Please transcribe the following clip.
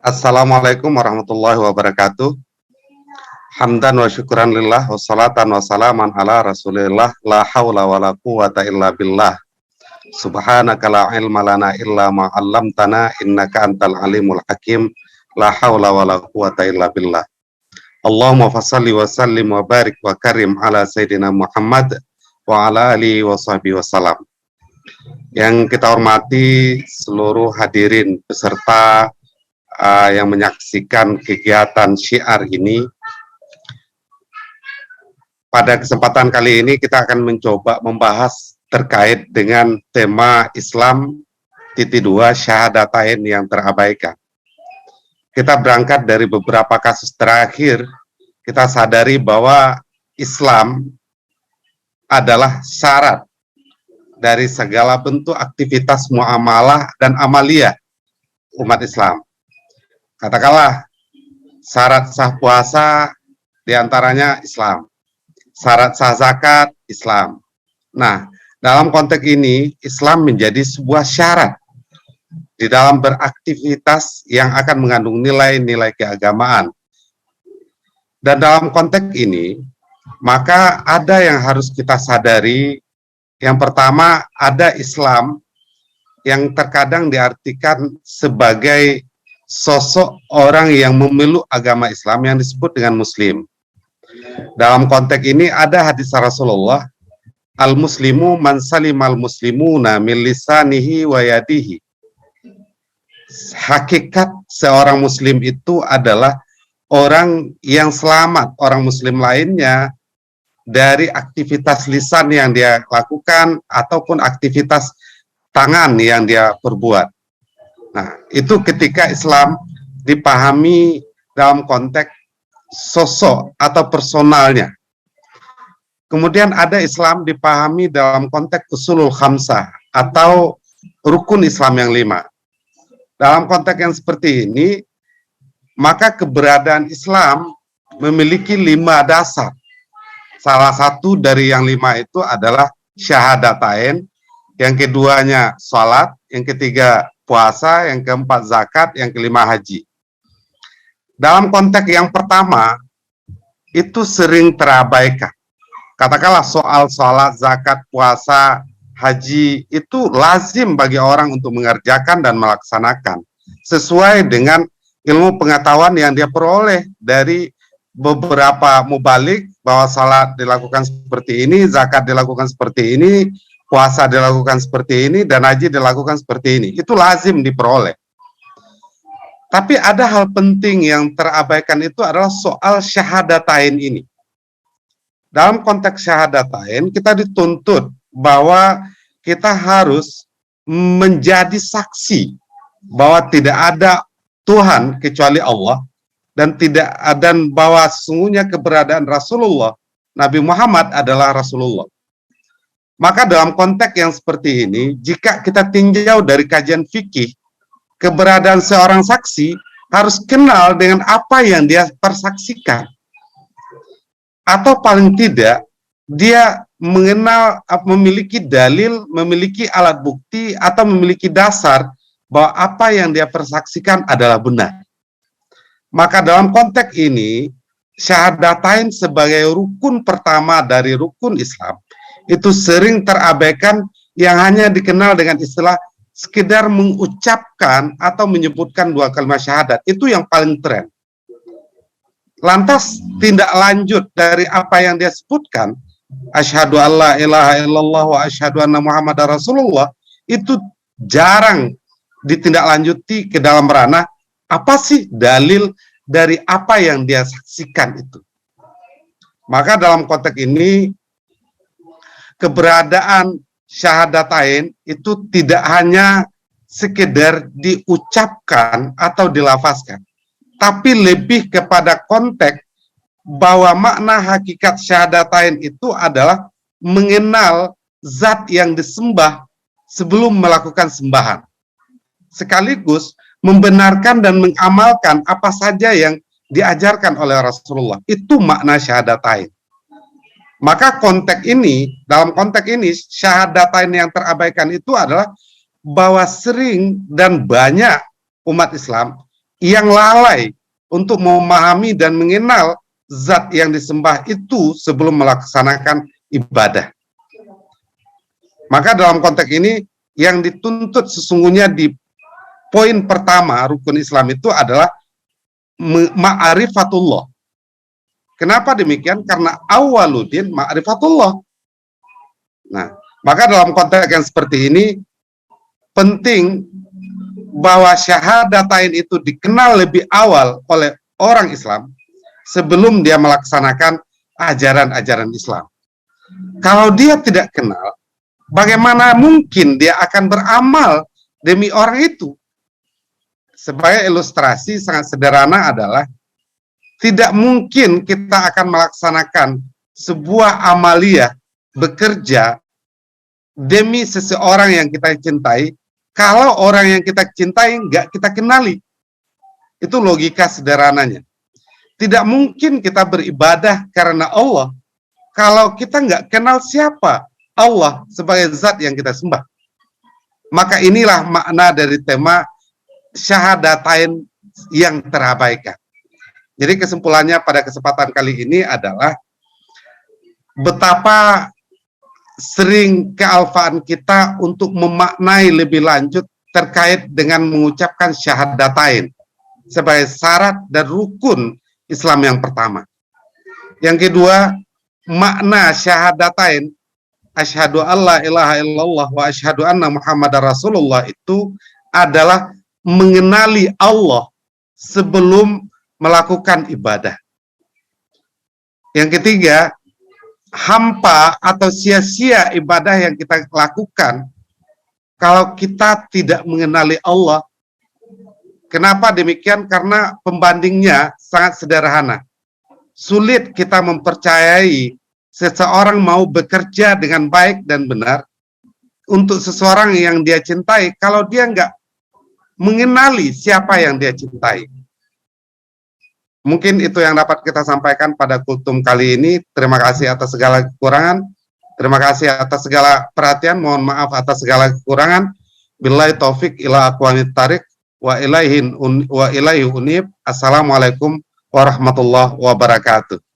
Assalamualaikum warahmatullahi wabarakatuh. Hamdan wa syukran lillah wa salatan wa salaman ala rasulillah la hawla wa la quwata illa billah. Subhanaka la ilma lana illa ma 'allamtana innaka antal alimul hakim. La hawla wa la quwata illa billah. Allahumma fassalli wa sallim wa barik wa karim ala sayyidina Muhammad wa ala alihi wa sahbihi wa salam. Yang kita hormati seluruh hadirin peserta yang menyaksikan kegiatan syiar ini. Pada kesempatan kali ini kita akan mencoba membahas terkait dengan tema Islam titik 2 syahadatain yang terabaikan. Kita berangkat dari beberapa kasus terakhir, kita sadari bahwa Islam adalah syarat dari segala bentuk aktivitas muamalah dan amaliyah umat Islam. Katakanlah syarat sah puasa diantaranya Islam, syarat sah zakat Islam. Nah, dalam konteks ini Islam menjadi sebuah syarat di dalam beraktivitas yang akan mengandung nilai-nilai keagamaan. Dan dalam konteks ini, maka ada yang harus kita sadari. Yang pertama, ada Islam yang terkadang diartikan sebagai sosok orang yang memeluk agama Islam yang disebut dengan Muslim. Dalam konteks ini ada hadis Rasulullah, al-muslimu man salimal muslimuna min lisanihi wa yadihi. Hakikat seorang muslim itu adalah orang yang selamat, orang muslim lainnya dari aktivitas lisan yang dia lakukan ataupun aktivitas tangan yang dia perbuat. Nah, itu ketika Islam dipahami dalam konteks sosok atau personalnya. Kemudian ada Islam dipahami dalam konteks usulul khamsah atau rukun Islam yang 5. Dalam konteks yang seperti ini, maka keberadaan Islam memiliki 5 dasar. Salah satu dari yang 5 itu adalah syahadatain, yang keduanya sholat, yang ketiga puasa, yang keempat zakat, yang kelima haji. Dalam konteks yang pertama, itu sering terabaikan. Katakanlah soal sholat, zakat, puasa, haji, itu lazim bagi orang untuk mengerjakan dan melaksanakan sesuai dengan ilmu pengetahuan yang dia peroleh dari beberapa mubalik, bahwa salat dilakukan seperti ini, zakat dilakukan seperti ini, puasa dilakukan seperti ini, dan haji dilakukan seperti ini. Itu lazim diperoleh. Tapi ada hal penting yang terabaikan, itu adalah soal syahadatain ini. Dalam konteks syahadatain, kita dituntut bahwa kita harus menjadi saksi bahwa tidak ada Tuhan kecuali Allah, dan bahwa sesungguhnya keberadaan Rasulullah, Nabi Muhammad adalah Rasulullah. Maka dalam konteks yang seperti ini, jika kita tinjau dari kajian fikih, keberadaan seorang saksi harus kenal dengan apa yang dia persaksikan. Atau paling tidak, dia mengenal, memiliki dalil, memiliki alat bukti, atau memiliki dasar bahwa apa yang dia persaksikan adalah benar. Maka dalam konteks ini, syahadatain sebagai rukun pertama dari rukun Islam, itu sering terabaikan yang hanya dikenal dengan istilah sekedar mengucapkan atau menyebutkan 2 kalimat syahadat. Itu yang paling tren. Lantas tindak lanjut dari apa yang dia sebutkan, asyhadu alla ilaha illallah wa asyhadu anna muhammadar rasulullah, itu jarang ditindaklanjuti ke dalam ranah apa sih dalil dari apa yang dia saksikan itu. Maka dalam konteks ini, keberadaan syahadatain itu tidak hanya sekedar diucapkan atau dilafazkan, tapi lebih kepada konteks bahwa makna hakikat syahadatain itu adalah mengenal zat yang disembah sebelum melakukan sembahan, sekaligus membenarkan dan mengamalkan apa saja yang diajarkan oleh Rasulullah. Itu makna syahadatain. Maka konteks ini, dalam konteks ini, syahadatain yang terabaikan itu adalah bahwa sering dan banyak umat Islam yang lalai untuk memahami dan mengenal zat yang disembah itu sebelum melaksanakan ibadah. Maka dalam konteks ini yang dituntut sesungguhnya di poin pertama rukun Islam itu adalah ma'rifatullah. Kenapa demikian? Karena awwaluddin ma'rifatullah. Nah, maka dalam konteks yang seperti ini penting bahwa syahadatain itu dikenal lebih awal oleh orang Islam sebelum dia melaksanakan ajaran-ajaran Islam. Kalau dia tidak kenal, bagaimana mungkin dia akan beramal demi orang itu? Sebagai ilustrasi sangat sederhana adalah tidak mungkin kita akan melaksanakan sebuah amaliyah bekerja demi seseorang yang kita cintai kalau orang yang kita cintai nggak kita kenali. Itu logika sederhananya. Tidak mungkin kita beribadah karena Allah kalau kita nggak kenal siapa Allah sebagai zat yang kita sembah. Maka inilah makna dari tema syahadatain yang terabaikan. Jadi kesimpulannya pada kesempatan kali ini adalah betapa sering kealfaan kita untuk memaknai lebih lanjut terkait dengan mengucapkan syahadatain sebagai syarat dan rukun Islam yang pertama. Yang kedua, makna syahadatain asyhadu alla ilaha illallah wa asyhadu anna muhammadar rasulullah itu adalah mengenali Allah sebelum melakukan ibadah. Yang ketiga, hampa atau sia-sia ibadah yang kita lakukan kalau kita tidak mengenali Allah. Kenapa demikian? Karena pembandingnya sangat sederhana. Sulit kita mempercayai seseorang mau bekerja dengan baik dan benar untuk seseorang yang dia cintai kalau dia nggak mengenali siapa yang dia cintai. Mungkin itu yang dapat kita sampaikan pada kultum kali ini. Terima kasih atas segala kekurangan. Terima kasih atas segala perhatian. Mohon maaf atas segala kekurangan. Billahi taufik ila aqwamit thariq wa ilaihi unib. Assalamualaikum warahmatullahi wabarakatuh.